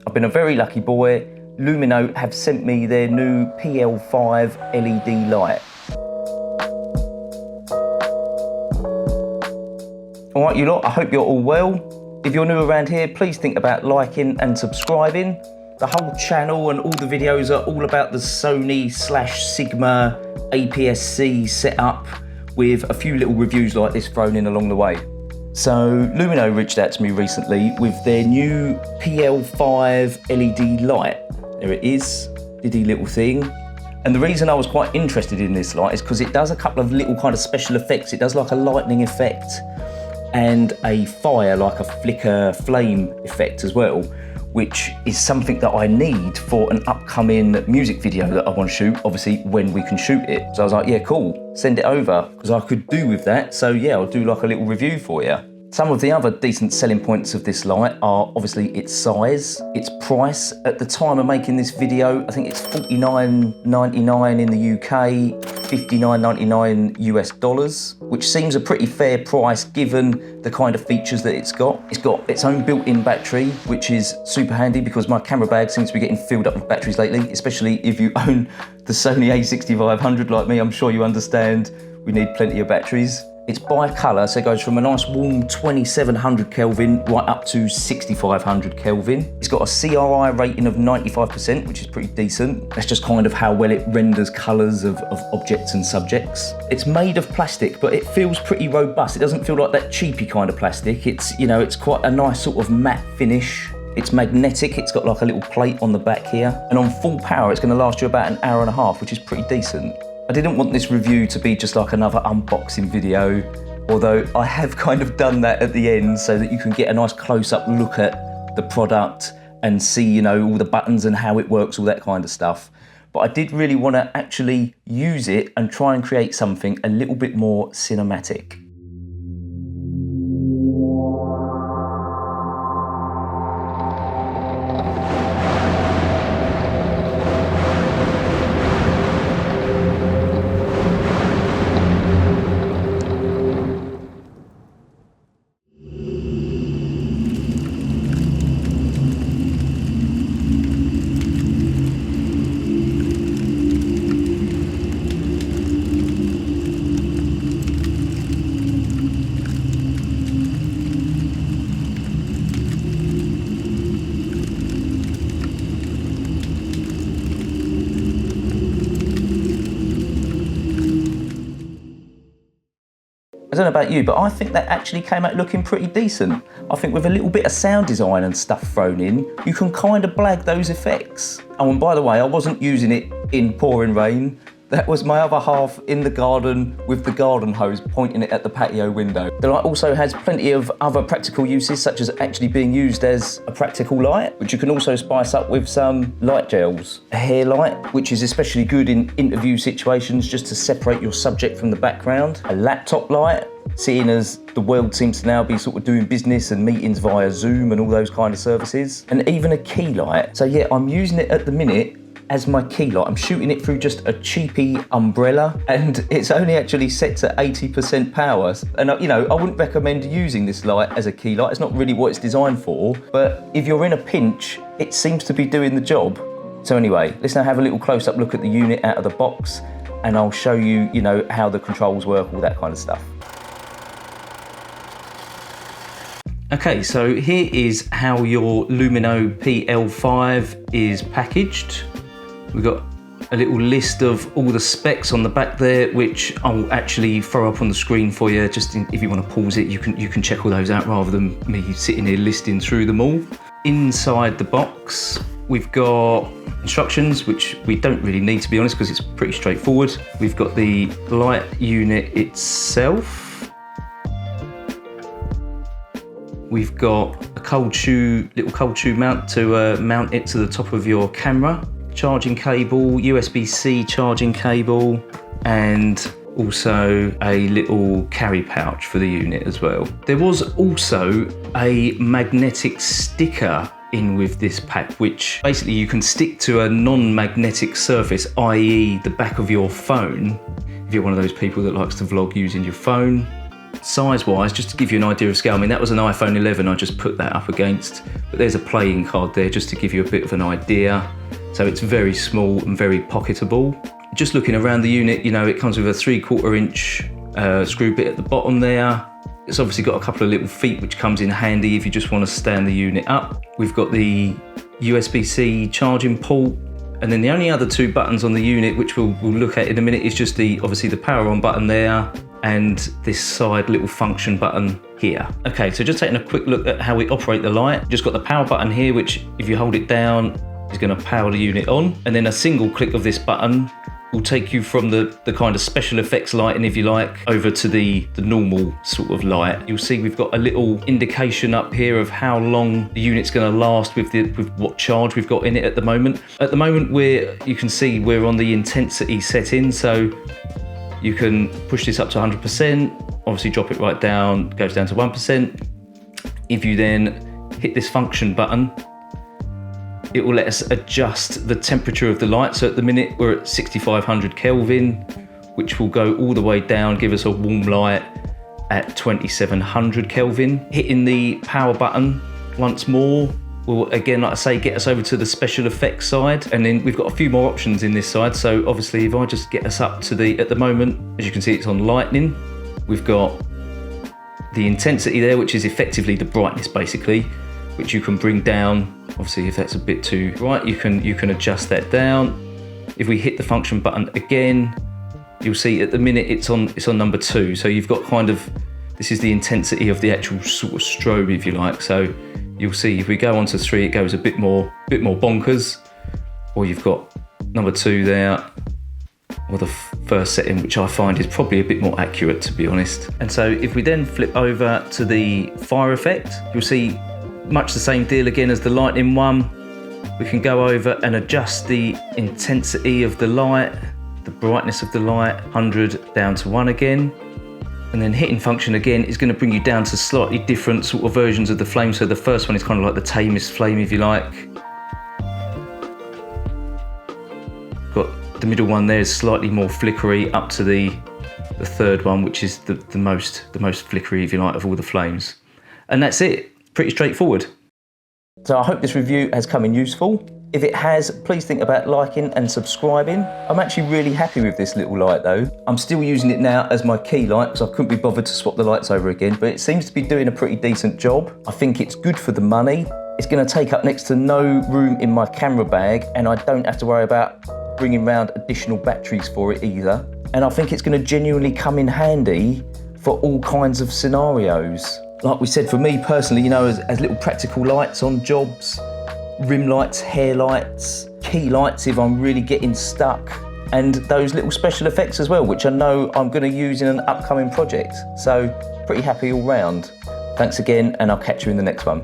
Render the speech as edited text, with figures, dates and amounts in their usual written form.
I've been a very lucky boy. Lumino have sent me their new PL5 LED light. All right, you lot, I hope you're all well. If you're new around here, please think about liking and subscribing. The whole channel and all the videos are all about the Sony/Sigma APS-C setup with a few little reviews like this thrown in along the way. So Lumino reached out to me recently with their new PL5 LED light. There it is, diddy little thing. And the reason I was quite interested in this light is because it does a couple of little kind of special effects. It does like a lightning effect and a fire, like a flicker flame effect as well, which is something that I need for an upcoming music video that I want to shoot, obviously when we can shoot it. So I was like, yeah, cool, send it over, because I could do with that. So yeah, I'll do like a little review for you. Some of the other decent selling points of this light are obviously its size, its price. At the time of making this video, I think it's $49.99 in the UK, $59.99 US dollars, which seems a pretty fair price given the kind of features that it's got. It's got its own built-in battery, which is super handy because my camera bag seems to be getting filled up with batteries lately, especially if you own the Sony a6500 like me. I'm sure you understand we need plenty of batteries. It's bi-colour, so it goes from a nice warm 2700 Kelvin right up to 6500 Kelvin. It's got a CRI rating of 95%, which is pretty decent. That's just kind of how well it renders colours of objects and subjects. It's made of plastic, but it feels pretty robust. It doesn't feel like that cheapy kind of plastic. It's, you know, it's quite a nice sort of matte finish. It's magnetic, it's got like a little plate on the back here. And on full power, it's gonna last you about an hour and a half, which is pretty decent. I didn't want this review to be just like another unboxing video, although I have kind of done that at the end so that you can get a nice close-up look at the product and see, you know, all the buttons and how it works, all that kind of stuff. But I did really want to actually use it and try and create something a little bit more cinematic. I don't know about you, but I think that actually came out looking pretty decent. I think with a little bit of sound design and stuff thrown in, you can kind of blag those effects. Oh, and by the way, I wasn't using it in pouring rain. That was my other half in the garden with the garden hose pointing it at the patio window. The light also has plenty of other practical uses, such as actually being used as a practical light, which you can also spice up with some light gels. A hair light, which is especially good in interview situations just to separate your subject from the background. A laptop light, seeing as the world seems to now be sort of doing business and meetings via Zoom and all those kind of services. And even a key light. So yeah, I'm using it at the minute as my key light. I'm shooting it through just a cheapy umbrella and it's only actually set to 80% power. And you know, I wouldn't recommend using this light as a key light. It's not really what it's designed for, but if you're in a pinch, it seems to be doing the job. So anyway, let's now have a little close-up look at the unit out of the box and I'll show you, you know, how the controls work, all that kind of stuff. Okay, so here is how your Lumino PL5 is packaged. We've got a little list of all the specs on the back there, which I'll actually throw up on the screen for you. Just if you want to pause it, you can check all those out rather than me sitting here listing through them all. Inside the box, we've got instructions, which we don't really need, to be honest, because it's pretty straightforward. We've got the light unit itself. We've got a little cold shoe mount to mount it to the top of your camera. Charging cable, USB-C charging cable, and also a little carry pouch for the unit as well. There was also a magnetic sticker in with this pack, which basically you can stick to a non-magnetic surface, i.e. the back of your phone, if you're one of those people that likes to vlog using your phone. size-wise, just to give you an idea of scale, I mean, that was an iPhone 11 I just put that up against, but there's a playing card there just to give you a bit of an idea. So it's very small and very pocketable. Just looking around the unit, you know, it comes with a 3/4 inch screw bit at the bottom there. It's obviously got a couple of little feet which comes in handy if you just want to stand the unit up. We've got the USB-C charging port, and then the only other 2 buttons on the unit, which we'll look at in a minute, is just obviously the power on button there and this side little function button here. Okay, so just taking a quick look at how we operate the light. Just got the power button here, which if you hold it down is going to power the unit on, and then a single click of this button will take you from the kind of special effects lighting, if you like, over to the normal sort of light. You'll see we've got a little indication up here of how long the unit's going to last with what charge we've got in it at the moment. At the moment, you can see we're on the intensity setting, so you can push this up to 100%, obviously drop it right down, goes down to 1%. If you then hit this function button, it will let us adjust the temperature of the light. So at the minute we're at 6500 Kelvin, which will go all the way down, give us a warm light at 2700 Kelvin. Hitting the power button once more will, again, like I say, get us over to the special effects side. And then we've got a few more options in this side. So obviously if I just get us up to at the moment, as you can see, it's on lightning. We've got the intensity there, which is effectively the brightness basically, which you can bring down. Obviously, if that's a bit too bright, you can adjust that down. If we hit the function button again, you'll see at the minute it's on number 2. So you've got kind of, this is the intensity of the actual sort of strobe, if you like. So you'll see if we go on to 3, it goes a bit more bonkers. Or you've got number 2 there, or the first setting, which I find is probably a bit more accurate, to be honest. And so if we then flip over to the fire effect, you'll see much the same deal again as the lightning one. We can go over and adjust the intensity of the light, the brightness of the light, 100 down to 1 again. And then hitting function again is going to bring you down to slightly different sort of versions of the flame. So the first one is kind of like the tamest flame, if you like. Got the middle one there is slightly more flickery, up to the third one, which is the most flickery, if you like, of all the flames. And that's it. Pretty straightforward. So I hope this review has come in useful. If it has, please think about liking and subscribing. I'm actually really happy with this little light though. I'm still using it now as my key light because I couldn't be bothered to swap the lights over again, but it seems to be doing a pretty decent job. I think it's good for the money. It's going to take up next to no room in my camera bag, and I don't have to worry about bringing around additional batteries for it either. And I think it's going to genuinely come in handy for all kinds of scenarios. Like we said, for me personally, you know, as little practical lights on jobs, rim lights, hair lights, key lights if I'm really getting stuck, and those little special effects as well, which I know I'm going to use in an upcoming project. So pretty happy all round. Thanks again, and I'll catch you in the next one.